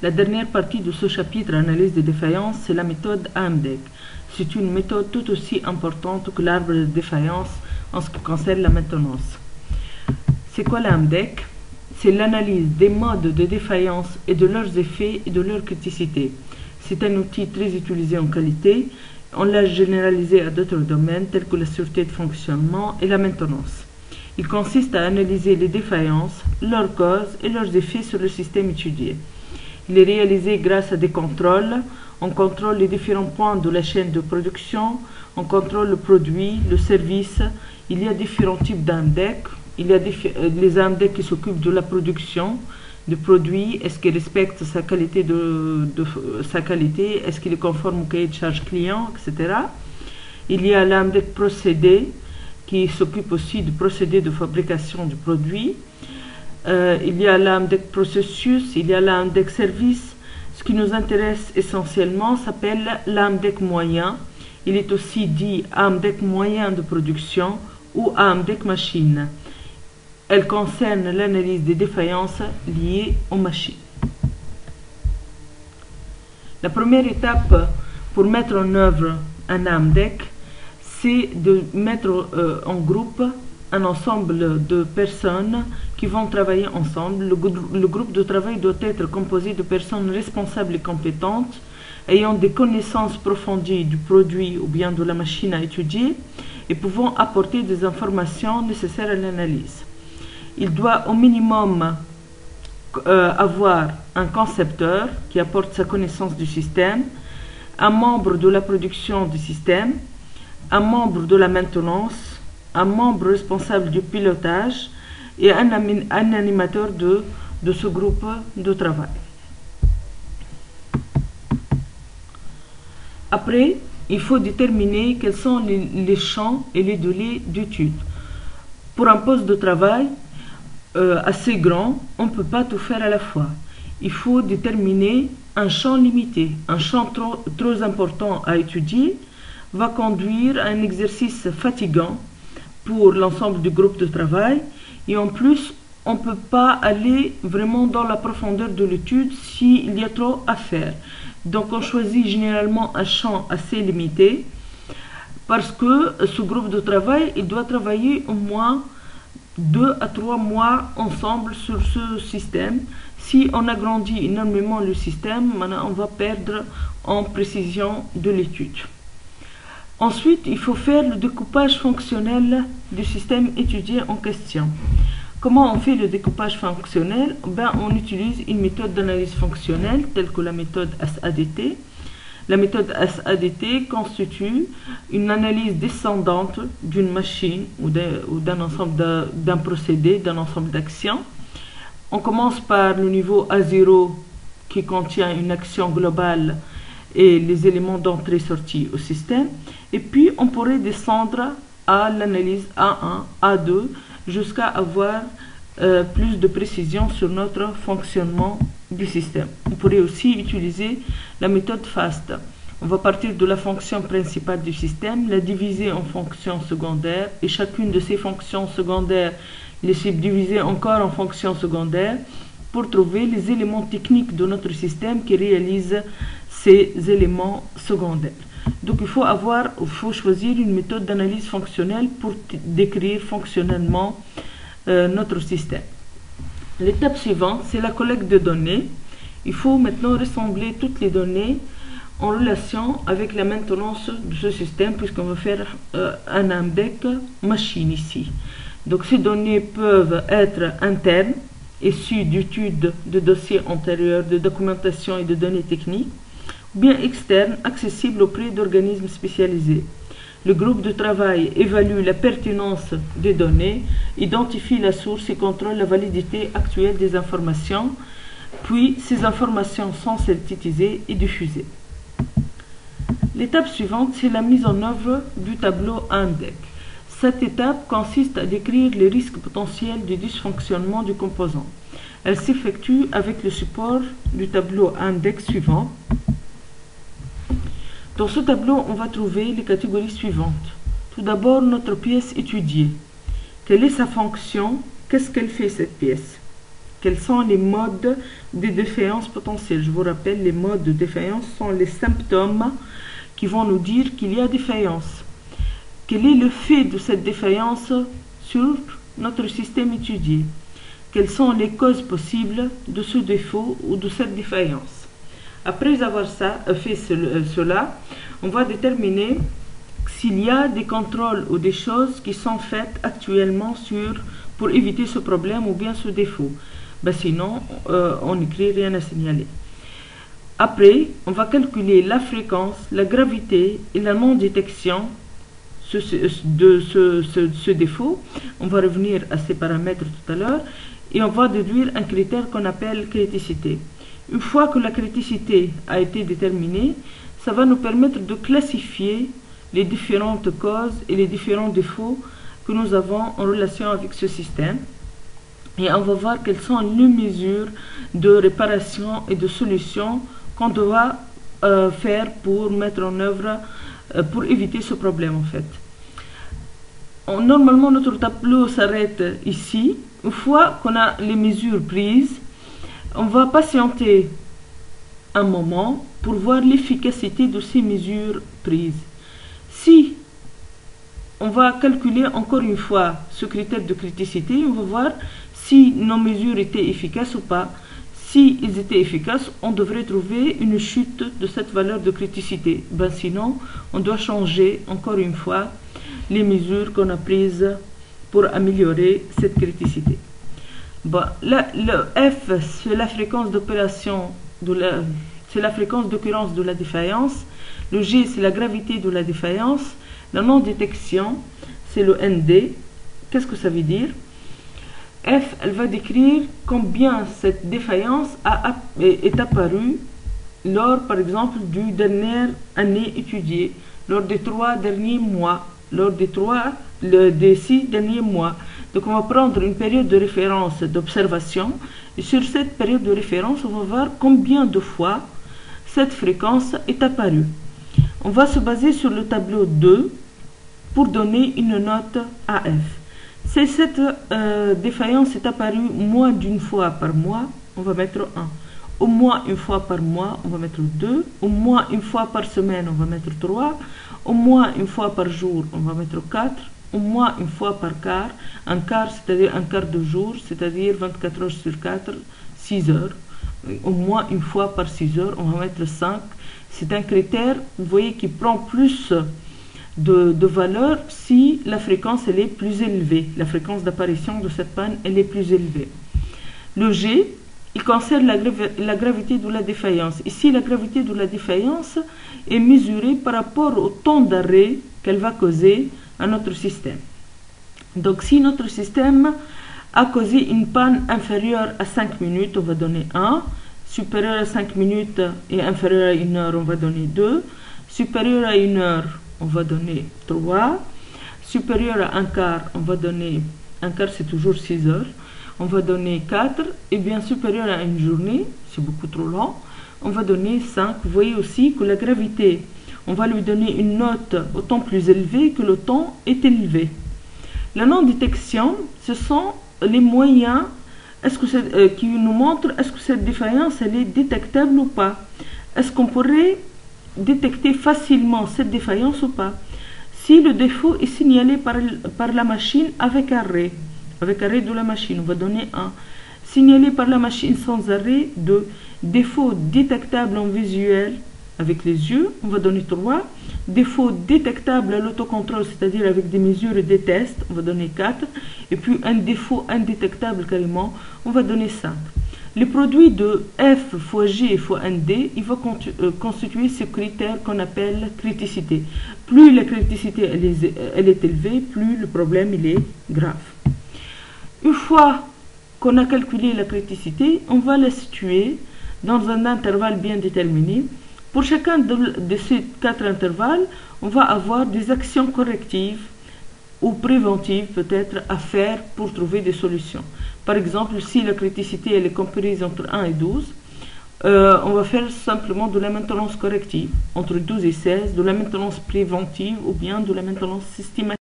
La dernière partie de ce chapitre analyse des défaillances, c'est la méthode AMDEC. C'est une méthode tout aussi importante que l'arbre de défaillance en ce qui concerne la maintenance. C'est quoi l'AMDEC? C'est l'analyse des modes de défaillance et de leurs effets et de leur criticité. C'est un outil très utilisé en qualité. On l'a généralisé à d'autres domaines tels que la sûreté de fonctionnement et la maintenance. Il consiste à analyser les défaillances, leurs causes et leurs effets sur le système étudié. Il est réalisé grâce à des contrôles. On contrôle les différents points de la chaîne de production, on contrôle le produit, le service. Il y a différents types d'AMDEC. Il y a les AMDEC qui s'occupent de la production du produit. Est-ce qu'il respecte sa qualité, est-ce qu'il est conforme au cahier de charge client, etc. Il y a l'AMDEC procédé qui s'occupe aussi du procédé de fabrication du produit. Il y a l'AMDEC processus, il y a l'AMDEC service. Ce qui nous intéresse essentiellement s'appelle l'AMDEC moyen. Il est aussi dit AMDEC moyen de production ou AMDEC machine. Elle concerne l'analyse des défaillances liées aux machines. La première étape pour mettre en œuvre un AMDEC, c'est de mettre en groupe un ensemble de personnes qui vont travailler ensemble. Le groupe de travail doit être composé de personnes responsables et compétentes, ayant des connaissances approfondies du produit ou bien de la machine à étudier et pouvant apporter des informations nécessaires à l'analyse. Il doit au minimum avoir un concepteur qui apporte sa connaissance du système, un membre de la production du système, un membre de la maintenance, un membre responsable du pilotage et un animateur de ce groupe de travail. Après, il faut déterminer quels sont les champs et les délais d'étude. Pour un poste de travail assez grand, on ne peut pas tout faire à la fois. Il faut déterminer un champ limité. Un champ trop important à étudier va conduire à un exercice fatigant pour l'ensemble du groupe de travail, et en plus on ne peut pas aller vraiment dans la profondeur de l'étude s'il y a trop à faire. Donc on choisit généralement un champ assez limité parce que ce groupe de travail il doit travailler au moins 2 à 3 mois ensemble sur ce système. Si on agrandit énormément le système, on va perdre en précision de l'étude. Ensuite, il faut faire le découpage fonctionnel du système étudié en question. Comment on fait le découpage fonctionnel? On utilise une méthode d'analyse fonctionnelle telle que la méthode SADT. La méthode SADT constitue une analyse descendante d'une machine ou d'un ensemble d'un procédé, d'un ensemble d'actions. On commence par le niveau A0 qui contient une action globale et les éléments d'entrée-sortie au système. Et puis, on pourrait descendre à l'analyse A1, A2, jusqu'à avoir plus de précision sur notre fonctionnement du système. On pourrait aussi utiliser la méthode FAST. On va partir de la fonction principale du système, la diviser en fonctions secondaires, et chacune de ces fonctions secondaires, les subdiviser encore en fonctions secondaires, pour trouver les éléments techniques de notre système qui réalisent ces éléments secondaires. Donc il faut choisir une méthode d'analyse fonctionnelle pour décrire fonctionnellement notre système. L'étape suivante, c'est la collecte de données. Il faut maintenant rassembler toutes les données en relation avec la maintenance de ce système, puisqu'on va faire un AMDEC machine ici. Donc ces données peuvent être internes, issues d'études de dossiers antérieurs, de documentation et de données techniques, ou bien externes, accessibles auprès d'organismes spécialisés. Le groupe de travail évalue la pertinence des données, identifie la source et contrôle la validité actuelle des informations, puis ces informations sont synthétisées et diffusées. L'étape suivante, c'est la mise en œuvre du tableau AMDEC. Cette étape consiste à décrire les risques potentiels de dysfonctionnement du composant. Elle s'effectue avec le support du tableau AMDEC suivant. Dans ce tableau, on va trouver les catégories suivantes. Tout d'abord, notre pièce étudiée. Quelle est sa fonction? Qu'est-ce qu'elle fait, cette pièce? Quels sont les modes de défaillance potentielle? Je vous rappelle, les modes de défaillance sont les symptômes qui vont nous dire qu'il y a défaillance. Quel est le fait de cette défaillance sur notre système étudié? Quelles sont les causes possibles de ce défaut ou de cette défaillance? Après avoir fait cela, on va déterminer s'il y a des contrôles ou des choses qui sont faites actuellement pour éviter ce problème ou bien ce défaut. Sinon, on n'écrit rien à signaler. Après, on va calculer la fréquence, la gravité et la non-détection de ce défaut. On va revenir à ces paramètres tout à l'heure et on va déduire un critère qu'on appelle criticité. Une fois que la criticité a été déterminée, ça va nous permettre de classifier les différentes causes et les différents défauts que nous avons en relation avec ce système. Et on va voir quelles sont les mesures de réparation et de solution qu'on doit faire pour mettre en œuvre, pour éviter ce problème en fait. Normalement, notre tableau s'arrête ici. Une fois qu'on a les mesures prises, on va patienter un moment pour voir l'efficacité de ces mesures prises. Si on va calculer encore une fois ce critère de criticité, on va voir si nos mesures étaient efficaces ou pas. Si ils étaient efficaces, on devrait trouver une chute de cette valeur de criticité. Sinon, on doit changer encore une fois les mesures qu'on a prises pour améliorer cette criticité. Le F, c'est la fréquence d'opération, c'est la fréquence d'occurrence de la défaillance. Le G, c'est la gravité de la défaillance. La non-détection, c'est le ND. Qu'est-ce que ça veut dire? F, elle va décrire combien cette défaillance est apparue lors, par exemple, du dernière année étudiée, lors des 3 derniers mois, lors des 6 derniers mois. Donc, on va prendre une période de référence d'observation. Et sur cette période de référence, on va voir combien de fois cette fréquence est apparue. On va se baser sur le tableau 2 pour donner une note à F. Si cette défaillance est apparue moins d'une fois par mois, on va mettre 1. Au moins une fois par mois, on va mettre 2. Au moins une fois par semaine, on va mettre 3. Au moins une fois par jour, on va mettre 4. Au moins une fois par quart. Un quart, c'est-à-dire un quart de jour, c'est-à-dire 24 heures sur 4, 6 heures. Au moins une fois par 6 heures, on va mettre 5. C'est un critère, vous voyez, qui prend plus de valeur si la fréquence elle est plus élevée. La fréquence d'apparition de cette panne elle est plus élevée. Le G, il concerne la gravité de la défaillance. Ici, la gravité de la défaillance est mesurée par rapport au temps d'arrêt qu'elle va causer à notre système. Donc, si notre système a causé une panne inférieure à 5 minutes, on va donner 1. Supérieure à 5 minutes et inférieure à 1 heure, on va donner 2. Supérieure à 1 heure, on va donner 3. Supérieur à un quart, on va donner, un quart c'est toujours 6 heures, on va donner 4. Et bien supérieur à une journée, c'est beaucoup trop long, on va donner 5. Vous voyez aussi que la gravité, on va lui donner une note autant plus élevée que le temps est élevé. La non-détection, ce sont les moyens qui nous montrent est-ce que cette défaillance elle est détectable ou pas. Est-ce qu'on pourrait détecter facilement cette défaillance ou pas? Si le défaut est signalé par la machine avec arrêt de la machine, on va donner 1. Signalé par la machine sans arrêt, 2. Défaut détectable en visuel avec les yeux, on va donner 3. Défaut détectable à l'autocontrôle, c'est-à-dire avec des mesures et des tests, on va donner 4. Et puis un défaut indétectable carrément, on va donner 5. Le produit de F fois G fois ND, il va constituer ce critère qu'on appelle criticité. Plus la criticité elle est élevée, plus le problème il est grave. Une fois qu'on a calculé la criticité, on va la situer dans un intervalle bien déterminé. Pour chacun de ces 4 intervalles, on va avoir des actions correctives ou préventives peut-être à faire pour trouver des solutions. Par exemple, si la criticité elle est comprise entre 1 et 12, on va faire simplement de la maintenance corrective. Entre 12 et 16, de la maintenance préventive ou bien de la maintenance systématique.